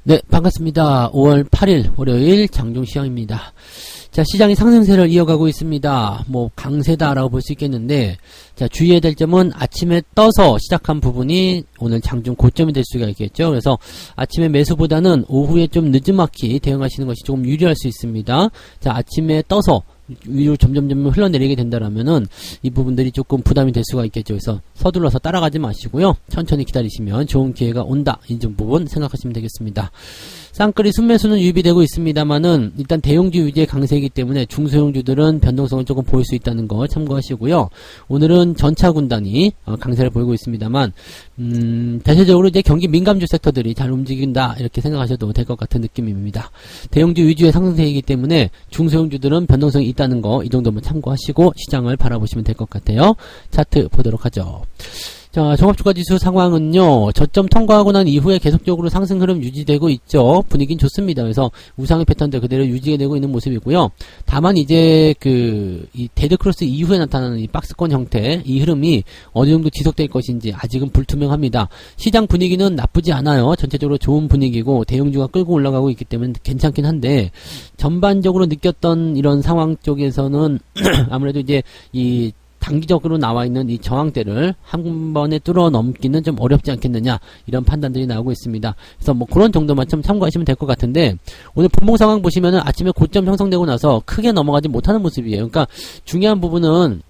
네, 반갑습니다. 5월 8일 월요일 장중 시황입니다. 자, 시장이 상승세를 이어가고 있습니다. 뭐 강세다라고 볼 수 있겠는데, 자, 주의해야 될 점은 아침에 떠서 시작한 부분이 오늘 장중 고점이 될 수가 있겠죠. 그래서 아침에 매수보다는 오후에 좀 늦지막히 대응하시는 것이 조금 유리할 수 있습니다. 자, 아침에 떠서 위로 점점 흘러내리게 된다라면은 이 부분들이 조금 부담이 될 수가 있겠죠. 그래서 서둘러서 따라가지 마시고요. 천천히 기다리시면 좋은 기회가 온다. 이 부분 생각하시면 되겠습니다. 쌍끌이 순매수는 유입이 되고 있습니다만은 일단 대형주 위주의 강세이기 때문에 중소형주들은 변동성을 조금 보일 수 있다는 거 참고하시고요. 오늘은 전차 군단이 강세를 보이고 있습니다만 대체적으로 이제 경기 민감주 섹터들이 잘 움직인다 이렇게 생각하셔도 될 것 같은 느낌입니다. 대형주 위주의 상승세이기 때문에 중소형주들은 변동성이 있다는 거 이 정도만 참고하시고 시장을 바라보시면 될 것 같아요. 차트 보도록 하죠. 자, 종합주가지수 상황은요, 저점 통과하고 난 이후에 계속적으로 상승 흐름 유지되고 있죠. 분위기는 좋습니다. 그래서 우상의 패턴들 그대로 유지가 되고 있는 모습이고요. 다만 이제 이 데드크로스 이후에 나타나는 이 박스권 형태, 이 흐름이 어느 정도 지속될 것인지 아직은 불투명합니다. 시장 분위기는 나쁘지 않아요. 전체적으로 좋은 분위기고 대형주가 끌고 올라가고 있기 때문에 괜찮긴 한데, 전반적으로 느꼈던 이런 상황 쪽에서는 아무래도 이제 단기적으로 나와 있는 이 저항대를 한 번에 뚫어 넘기는 좀 어렵지 않겠느냐 이런 판단들이 나오고 있습니다. 그래서 뭐 그런 정도만 좀 참고하시면 될 것 같은데, 오늘 분봉 상황 보시면은 아침에 고점 형성되고 나서 크게 넘어가지 못하는 모습이에요. 그러니까 중요한 부분은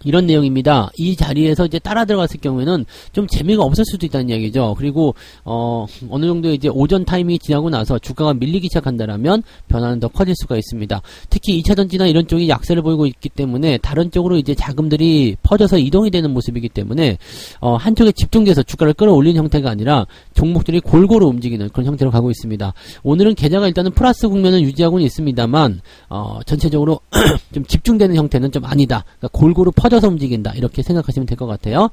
이런 내용입니다. 이 자리에서 이제 따라 들어갔을 경우에는 좀 재미가 없을 수도 있다는 이야기죠. 그리고 어느 정도 이제 오전 타이밍이 지나고 나서 주가가 밀리기 시작한다라면 변화는 더 커질 수가 있습니다. 특히 2차전지나 이런 쪽이 약세를 보이고 있기 때문에 다른 쪽으로 이제 자금들이 퍼져서 이동이 되는 모습이기 때문에 한쪽에 집중돼서 주가를 끌어올리는 형태가 아니라 종목들이 골고루 움직이는 그런 형태로 가고 있습니다. 오늘은 계좌가 일단은 플러스 국면을 유지하고는 있습니다만 전체적으로 좀 집중되는 형태는 좀 아니다. 그러니까 골고루 퍼져서 움직인다 이렇게 생각하시면 될 것 같아요.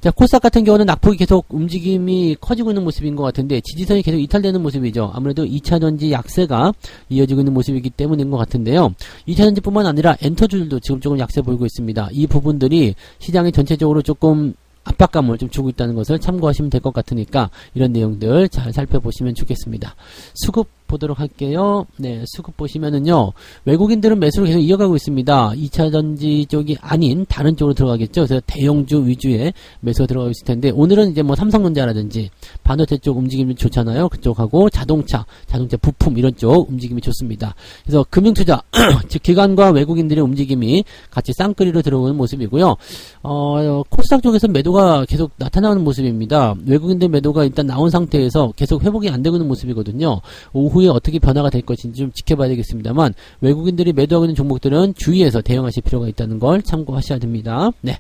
자, 코스닥 같은 경우는 낙폭이 계속 움직임이 커지고 있는 모습인 것 같은데 지지선이 계속 이탈되는 모습이죠. 아무래도 2차전지 약세가 이어지고 있는 모습이기 때문인 것 같은데요. 2차전지뿐만 아니라 엔터주들도 지금 조금 약세 보이고 있습니다. 이 부분들이 시장이 전체적으로 조금 압박감을 좀 주고 있다는 것을 참고하시면 될 것 같으니까 이런 내용들 잘 살펴보시면 좋겠습니다. 수급 보도록 할게요. 네, 수급 보시면은요, 외국인들은 매수를 계속 이어가고 있습니다. 2차전지 쪽이 아닌 다른 쪽으로 들어가겠죠. 그래서 대형주 위주의 매수가 들어가고 있을 텐데, 오늘은 이제 뭐 삼성전자라든지 반도체 쪽 움직임이 좋잖아요. 그쪽하고 자동차 부품 이런 쪽 움직임이 좋습니다. 그래서 금융투자, 즉 기관과 외국인들의 움직임이 같이 쌍끌이로 들어오는 모습이고요. 코스닥 쪽에서 매도가 계속 나타나는 모습입니다. 외국인들 매도가 일단 나온 상태에서 계속 회복이 안 되고 있는 모습이거든요. 오후에 어떻게 변화가 될 것인지 좀 지켜봐야 되겠습니다만, 외국인들이 매도하고 있는 종목들은 주의해서 대응하실 필요가 있다는 걸 참고하셔야 됩니다. 네.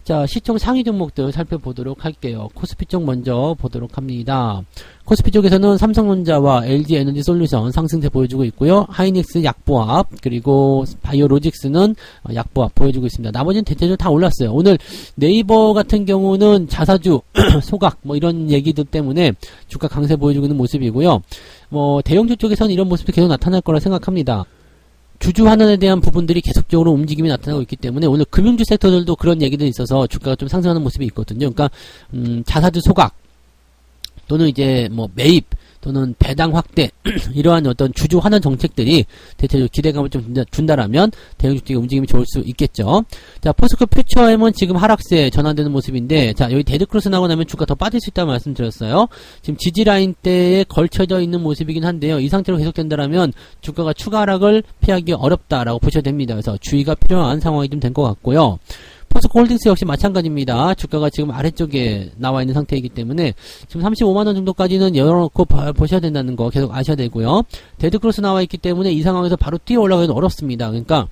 자, 시총 상위 종목들 살펴보도록 할게요. 코스피 쪽 먼저 보도록 합니다. 코스피 쪽에서는 삼성전자와 LG에너지솔루션 상승세 보여주고 있고요. 하이닉스 약보합, 그리고 바이오로직스는 약보합 보여주고 있습니다. 나머지는 대체적으로 다 올랐어요. 오늘 네이버 같은 경우는 자사주, 소각 뭐 이런 얘기들 때문에 주가 강세 보여주고 있는 모습이고요. 뭐 대형주 쪽에서는 이런 모습도 계속 나타날 거라 생각합니다. 주주 환원에 대한 부분들이 계속적으로 움직임이 나타나고 있기 때문에 오늘 금융주 섹터들도 그런 얘기들이 있어서 주가가 좀 상승하는 모습이 있거든요. 그러니까 자사주 소각 또는 이제 뭐 매입 또는 배당 확대 이러한 어떤 주주 환원 정책들이 대체적으로 기대감을 좀 준다라면 대형주 쪽의 움직임이 좋을 수 있겠죠. 자, 포스코 퓨처엠은 지금 하락세 전환되는 모습인데, 자, 여기 데드크로스 나고 나면 주가 더 빠질 수 있다고 말씀드렸어요. 지금 지지라인 때에 걸쳐져 있는 모습이긴 한데요. 이 상태로 계속된다라면 주가가 추가 하락을 피하기 어렵다라고 보셔야 됩니다. 그래서 주의가 필요한 상황이 좀 된 것 같고요. 포스코 홀딩스 역시 마찬가지입니다. 주가가 지금 아래쪽에 나와 있는 상태이기 때문에 지금 35만원 정도까지는 열어놓고 보셔야 된다는 거 계속 아셔야 되고요. 데드크로스 나와 있기 때문에 이 상황에서 바로 뛰어 올라가기는 어렵습니다. 그러니까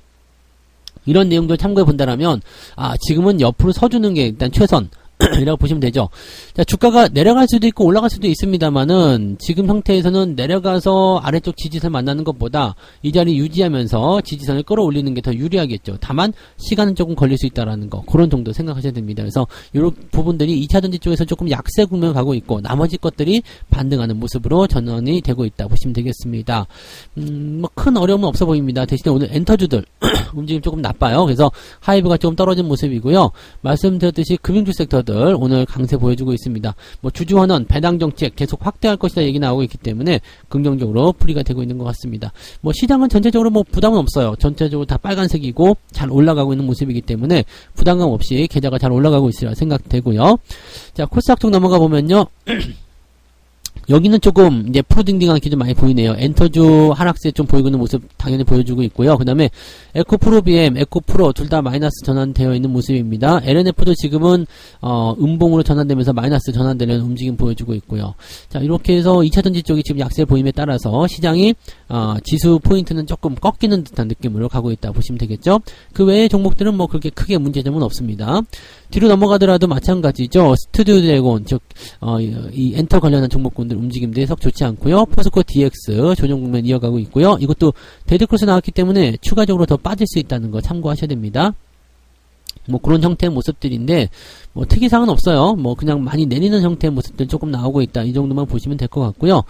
이런 내용들 참고해 본다라면 지금은 옆으로 서주는 게 일단 최선 이라고 보시면 되죠. 자, 주가가 내려갈 수도 있고 올라갈 수도 있습니다만은 지금 형태에서는 내려가서 아래쪽 지지선 만나는 것보다 이 자리 유지하면서 지지선을 끌어올리는 게 더 유리하겠죠. 다만 시간은 조금 걸릴 수 있다라는 거, 그런 정도 생각하셔야 됩니다. 그래서 이런 부분들이 2차전지 쪽에서 조금 약세 국면을 가고 있고 나머지 것들이 반등하는 모습으로 전환이 되고 있다 보시면 되겠습니다. 뭐 큰 어려움은 없어 보입니다. 대신에 오늘 엔터주들 움직임 조금 나빠요. 그래서 하이브가 조금 떨어진 모습이고요. 말씀드렸듯이 금융주 섹터들 종목들 오늘 강세 보여주고 있습니다. 뭐 주주환원 배당 정책 계속 확대할 것이다 얘기 나오고 있기 때문에 긍정적으로 풀이가 되고 있는 것 같습니다. 뭐 시장은 전체적으로 뭐 부담은 없어요. 전체적으로 다 빨간색이고 잘 올라가고 있는 모습이기 때문에 부담감 없이 계좌가 잘 올라가고 있으리라 생각되고요. 자, 코스닥 쪽 넘어가 보면요. 여기는 조금 이제 프로딩딩한 기준 많이 보이네요. 엔터주 하락세 좀 보이고 있는 모습 당연히 보여주고 있고요. 그 다음에 에코프로 BM, 에코프로 둘 다 마이너스 전환되어 있는 모습입니다. LNF도 지금은 음봉으로 전환되면서 마이너스 전환되는 움직임 보여주고 있고요. 자, 이렇게 해서 2차전지 쪽이 지금 약세 보임에 따라서 시장이 지수 포인트는 조금 꺾이는 듯한 느낌으로 가고 있다 보시면 되겠죠. 그 외의 종목들은 뭐 그렇게 크게 문제점은 없습니다. 뒤로 넘어가더라도 마찬가지죠. 스튜디오 드래곤, 즉 이 엔터 관련한 종목군들 움직임들이 썩 좋지 않고요. 포스코 DX 조정 국면 이어가고 있고요. 이것도 데드크로스 나왔기 때문에 추가적으로 더 빠질 수 있다는 거 참고하셔야 됩니다. 뭐 그런 형태의 모습들인데 뭐 특이사항은 없어요. 뭐 그냥 많이 내리는 형태의 모습들 조금 나오고 있다. 이 정도만 보시면 될 것 같고요.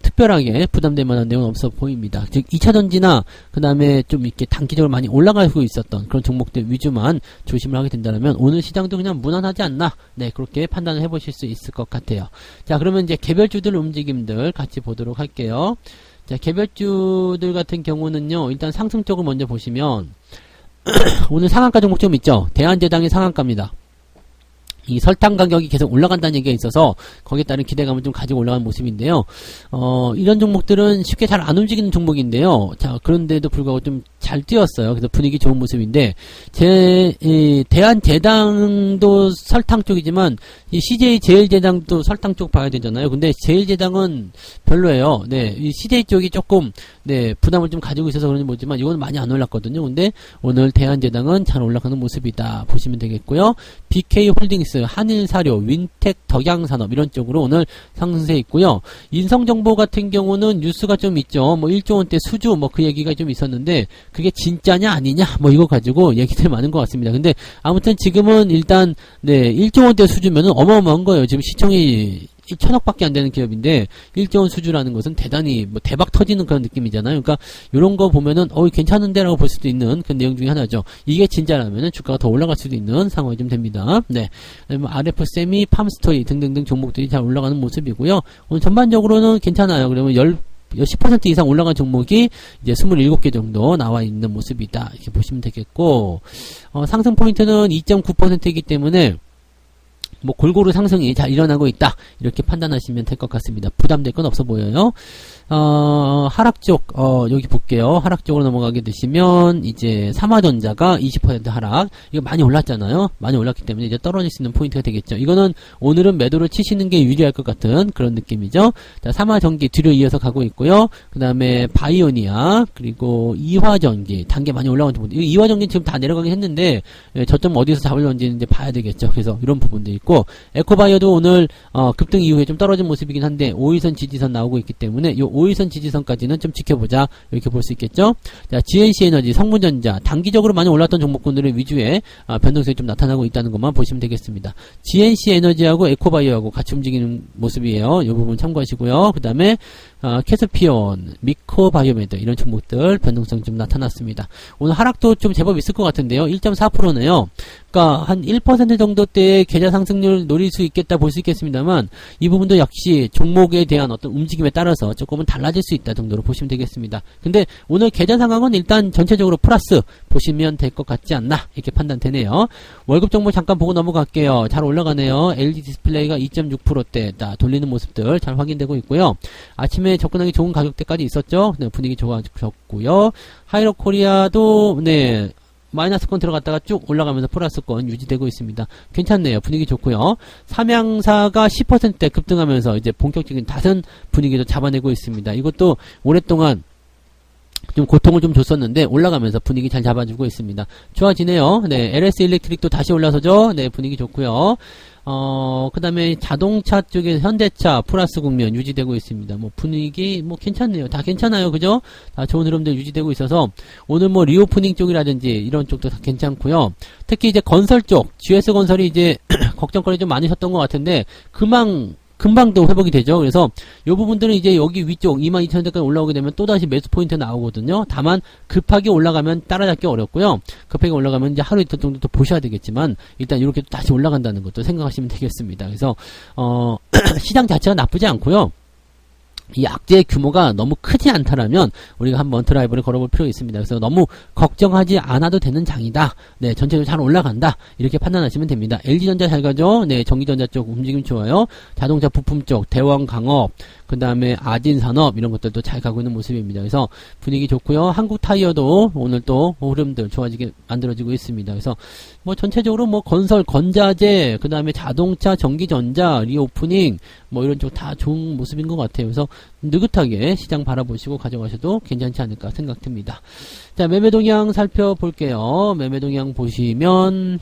특별하게 부담될 만한 내용은 없어 보입니다. 즉 2차전지나 그 다음에 좀 이렇게 단기적으로 많이 올라가고 있었던 그런 종목들 위주만 조심을 하게 된다면 오늘 시장도 그냥 무난하지 않나, 네, 그렇게 판단을 해보실 수 있을 것 같아요. 자, 그러면 이제 개별주들 움직임들 같이 보도록 할게요. 자, 개별주들 같은 경우는요, 일단 상승 쪽을 먼저 보시면 오늘 상한가 종목 좀 있죠. 대한제당의 상한가입니다. 이 설탕 가격이 계속 올라간다는 얘기가 있어서 거기에 따른 기대감을 좀 가지고 올라간 모습인데요. 이런 종목들은 쉽게 잘 안 움직이는 종목인데요. 자, 그런데도 불구하고 좀 잘 뛰었어요. 그래서 분위기 좋은 모습인데 대한제당도 설탕 쪽이지만 이 CJ 제일제당도 설탕 쪽 봐야 되잖아요. 근데 제일제당은 별로예요. 네, 이 CJ 쪽이 조금 네, 부담을 좀 가지고 있어서 그런지 모르지만 이건 많이 안 올랐거든요. 근데 오늘 대한제당은 잘 올라가는 모습이다 보시면 되겠고요. BK홀딩스, 한일사료, 윈텍, 덕양산업 이런 쪽으로 오늘 상승세 있고요. 인성정보 같은 경우는 뉴스가 좀 있죠. 뭐 1조 원대 수주 뭐 그 얘기가 좀 있었는데 그게 진짜냐 아니냐 뭐 이거 가지고 얘기들 많은 것 같습니다. 근데 아무튼 지금은 일단 네, 1조 원대 수주면은 어마어마한 거예요. 지금 시청이 1천억밖에 안 되는 기업인데 1조 원 수주라는 것은 대단히 뭐 대박 터지는 그런 느낌이잖아요. 그러니까 이런 거 보면은 괜찮은데라고 볼 수도 있는 그런 내용 중에 하나죠. 이게 진짜라면은 주가가 더 올라갈 수도 있는 상황이 좀 됩니다. 네, RF 세미, 팜스토리 등등등 종목들이 잘 올라가는 모습이고요. 오늘 전반적으로는 괜찮아요. 그러면 10% 이상 올라간 종목이 이제 27개 정도 나와 있는 모습이다. 이렇게 보시면 되겠고, 상승 포인트는 2.9%이기 때문에 뭐 골고루 상승이 잘 일어나고 있다 이렇게 판단하시면 될 것 같습니다. 부담될 건 없어 보여요. 하락 쪽 여기 볼게요. 하락 쪽으로 넘어가게 되시면 이제 삼화전자가 20% 하락. 이거 많이 올랐잖아요. 많이 올랐기 때문에 이제 떨어질 수 있는 포인트가 되겠죠. 이거는 오늘은 매도를 치시는 게 유리할 것 같은 그런 느낌이죠. 자, 삼화전기 뒤로 이어서 가고 있고요. 그 다음에 바이오니아 그리고 이화전기 단계 많이 올라온 부분. 이화전기 지금 다 내려가긴 했는데 저점 어디서 잡을런지 이제 봐야 되겠죠. 그래서 이런 부분도 있고 에코바이오도 오늘 급등 이후에 좀 떨어진 모습이긴 한데 5일선 지지선 나오고 있기 때문에 이 5일선 지지선까지는 좀 지켜보자 이렇게 볼 수 있겠죠. 자, GNC에너지, 성문전자 단기적으로 많이 올랐던 종목군들의 위주에 변동성이 좀 나타나고 있다는 것만 보시면 되겠습니다. GNC에너지하고 에코바이오하고 같이 움직이는 모습이에요. 이 부분 참고하시고요. 그 다음에 캐스피온, 미코바이오메드 이런 종목들 변동성 좀 나타났습니다. 오늘 하락도 좀 제법 있을 것 같은데요. 1.4%네요. 그러니까 한 1% 정도대의 계좌 상승률 노릴 수 있겠다 볼 수 있겠습니다만 이 부분도 역시 종목에 대한 어떤 움직임에 따라서 조금은 달라질 수 있다 정도로 보시면 되겠습니다. 근데 오늘 계좌 상황은 일단 전체적으로 플러스 보시면 될 것 같지 않나 이렇게 판단되네요. 월급 정보 잠깐 보고 넘어갈게요. 잘 올라가네요. LG 디스플레이가 2.6%대 돌리는 모습들 잘 확인되고 있고요. 아침에 접근하기 좋은 가격대까지 있었죠. 네, 분위기 좋아졌고요. 하이로코리아도 네, 마이너스권 들어갔다가 쭉 올라가면서 플러스권 유지되고 있습니다. 괜찮네요. 분위기 좋고요. 삼양사가 10%대 급등하면서 이제 본격적인 다른 분위기도 잡아내고 있습니다. 이것도 오랫동안 좀 고통을 좀 줬었는데 올라가면서 분위기 잘 잡아주고 있습니다. 좋아지네요. 네, LS 일렉트릭도 다시 올라서죠. 네, 분위기 좋고요. 그 다음에 자동차 쪽에 현대차 플러스 국면 유지되고 있습니다. 뭐 분위기 뭐 괜찮네요. 다 괜찮아요. 그죠? 다 좋은 흐름들 유지되고 있어서 오늘 뭐 리오프닝 쪽이라든지 이런 쪽도 다 괜찮고요. 특히 이제 건설 쪽 GS건설이 이제 걱정거리 좀 많으셨던 것 같은데 금방 금방 또 회복이 되죠. 그래서 이 부분들은 이제 여기 위쪽 22,000원대까지 올라오게 되면 또다시 매수 포인트 나오거든요. 다만 급하게 올라가면 따라잡기 어렵고요. 급하게 올라가면 이제 하루 이틀 정도 또 보셔야 되겠지만 일단 이렇게 또 다시 올라간다는 것도 생각하시면 되겠습니다. 그래서 시장 자체가 나쁘지 않고요. 이 악재의 규모가 너무 크지 않다라면 우리가 한번 드라이브를 걸어볼 필요가 있습니다. 그래서 너무 걱정하지 않아도 되는 장이다. 네, 전체적으로 잘 올라간다. 이렇게 판단하시면 됩니다. LG전자 잘 가죠? 네, 전기전자 쪽 움직임 좋아요. 자동차 부품 쪽, 대원강업, 그 다음에 아진산업 이런 것들도 잘 가고 있는 모습입니다. 그래서 분위기 좋고요. 한국타이어도 오늘 또 흐름들 좋아지게 만들어지고 있습니다. 그래서 뭐 전체적으로 뭐 건설, 건자재, 그 다음에 자동차, 전기전자, 리오프닝 뭐 이런 쪽 다 좋은 모습인 것 같아요. 그래서 느긋하게 시장 바라보시고 가져가셔도 괜찮지 않을까 생각됩니다. 자, 매매 동향 살펴볼게요. 매매 동향 보시면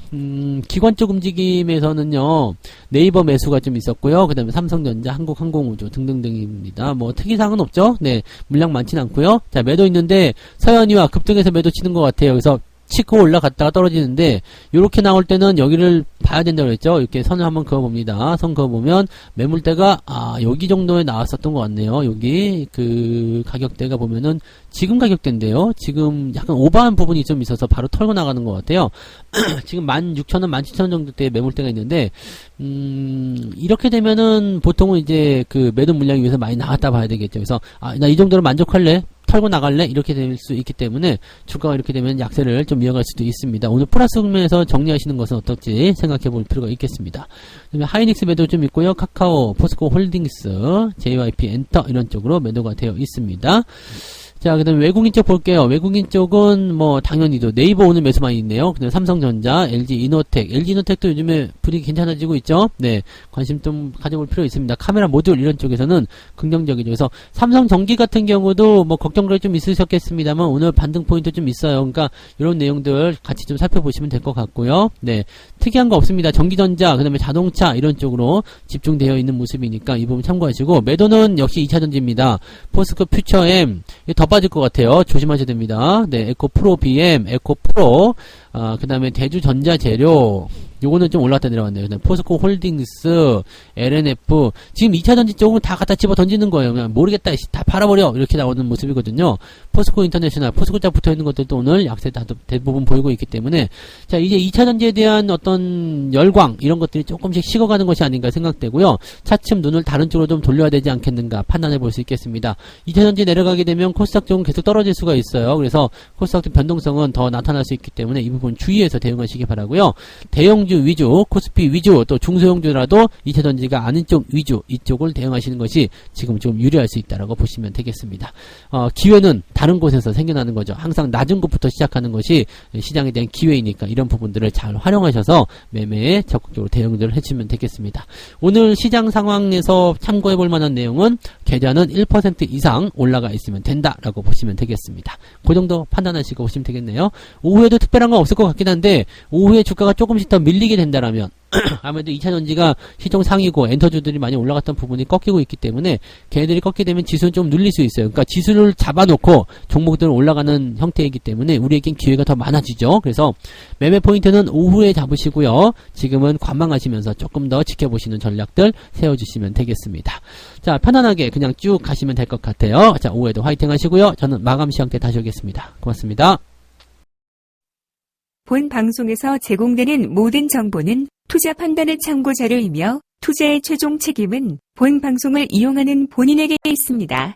기관 쪽 움직임에서는요. 네이버 매수가 좀 있었고요. 그 다음에 삼성전자, 한국항공우주 등등등입니다. 뭐 특이사항은 없죠. 네, 물량 많진 않고요. 자, 매도 있는데 서현이와 급등해서 매도 치는 것 같아요. 그래서 치고 올라갔다가 떨어지는데 요렇게 나올 때는 여기를 봐야 된다고 그랬죠. 이렇게 선을 한번 그어봅니다. 선 그어보면 매물대가 여기 정도에 나왔었던 것 같네요. 여기 그 가격대가 보면은 지금 가격대인데요. 지금 약간 오버한 부분이 좀 있어서 바로 털고 나가는 것 같아요. 지금 16,000원, 17,000원 정도대의 매물대가 있는데 이렇게 되면은 보통은 이제 그 매도 물량이 위해서 많이 나왔다 봐야 되겠죠. 그래서 나 이 정도로 만족할래? 털고 나갈래? 이렇게 될 수 있기 때문에 주가가 이렇게 되면 약세를 좀 이어갈 수도 있습니다. 오늘 플러스 국면에서 정리하시는 것은 어떨지 생각해 볼 필요가 있겠습니다. 그다음에 하이닉스 매도 좀 있고요. 카카오, 포스코 홀딩스, JYP 엔터 이런 쪽으로 매도가 되어 있습니다. 자, 그 다음에 외국인 쪽 볼게요. 외국인 쪽은 뭐 당연히도 네이버 오늘 매수 많이 있네요. 그 다음에 삼성전자, LG이노텍. LG이노텍도 요즘에 분위기 괜찮아지고 있죠. 네, 관심 좀 가져볼 필요 있습니다. 카메라 모듈 이런 쪽에서는 긍정적이죠. 그래서 삼성전기 같은 경우도 뭐 걱정거리 좀 있으셨겠습니다만 오늘 반등 포인트 좀 있어요. 그러니까 이런 내용들 같이 좀 살펴보시면 될 것 같고요. 네, 특이한 거 없습니다. 전기전자, 그 다음에 자동차 이런 쪽으로 집중되어 있는 모습이니까 이 부분 참고하시고 매도는 역시 2차전지입니다. 포스코 퓨처엠 더 빠질 것 같아요. 조심하셔야 됩니다. 네, 에코 프로 BM, 에코 프로, 그 다음에 대주 전자재료, 요거는 좀 올랐다 내려왔네요. 그다음에 포스코 홀딩스, LNF, 지금 2차전지 쪽은 다 갖다 집어 던지는 거예요. 그냥 모르겠다, 다 팔아버려. 이렇게 나오는 모습이거든요. 포스코 인터내셔널, 포스코자 붙어 있는 것들도 오늘 약세 다 대부분 보이고 있기 때문에, 자, 이제 2차전지에 대한 어떤 열광, 이런 것들이 조금씩 식어가는 것이 아닌가 생각되고요. 차츰 눈을 다른 쪽으로 좀 돌려야 되지 않겠는가 판단해 볼 수 있겠습니다. 2차전지 내려가게 되면 코스닥 쪽은 계속 떨어질 수가 있어요. 그래서 코스닥 변동성은 더 나타날 수 있기 때문에 이 부분 주의해서 대응하시기 바라고요. 대형주 위주, 코스피 위주, 또 중소형주라도 2차전지가 아닌 쪽 위주, 이쪽을 대응하시는 것이 지금 좀 유리할 수 있다라고 보시면 되겠습니다. 기회는 다른 곳에서 생겨나는 거죠. 항상 낮은 곳부터 시작하는 것이 시장에 대한 기회이니까 이런 부분들을 잘 활용하셔서 매매에 적극적으로 대응들을 해주시면 되겠습니다. 오늘 시장 상황에서 참고해 볼 만한 내용은 계좌는 1% 이상 올라가 있으면 된다라고 보시면 되겠습니다. 그 정도 판단하시고 보시면 되겠네요. 오후에도 특별한 건 없을 것 같긴 한데 오후에 주가가 조금씩 더 밀리게 된다라면 아무래도 2차전지가 시종 상위고 엔터주들이 많이 올라갔던 부분이 꺾이고 있기 때문에 걔네들이 꺾게 되면 지수는 좀 눌릴 수 있어요. 그러니까 지수를 잡아놓고 종목들은 올라가는 형태이기 때문에 우리에겐 기회가 더 많아지죠. 그래서 매매 포인트는 오후에 잡으시고요. 지금은 관망하시면서 조금 더 지켜보시는 전략들 세워주시면 되겠습니다. 자, 편안하게 그냥 쭉 가시면 될 것 같아요. 자, 오후에도 화이팅 하시고요. 저는 마감 시황 때 다시 오겠습니다. 고맙습니다. 본 방송에서 제공되는 모든 정보는 투자 판단의 참고 자료이며 투자의 최종 책임은 본 방송을 이용하는 본인에게 있습니다.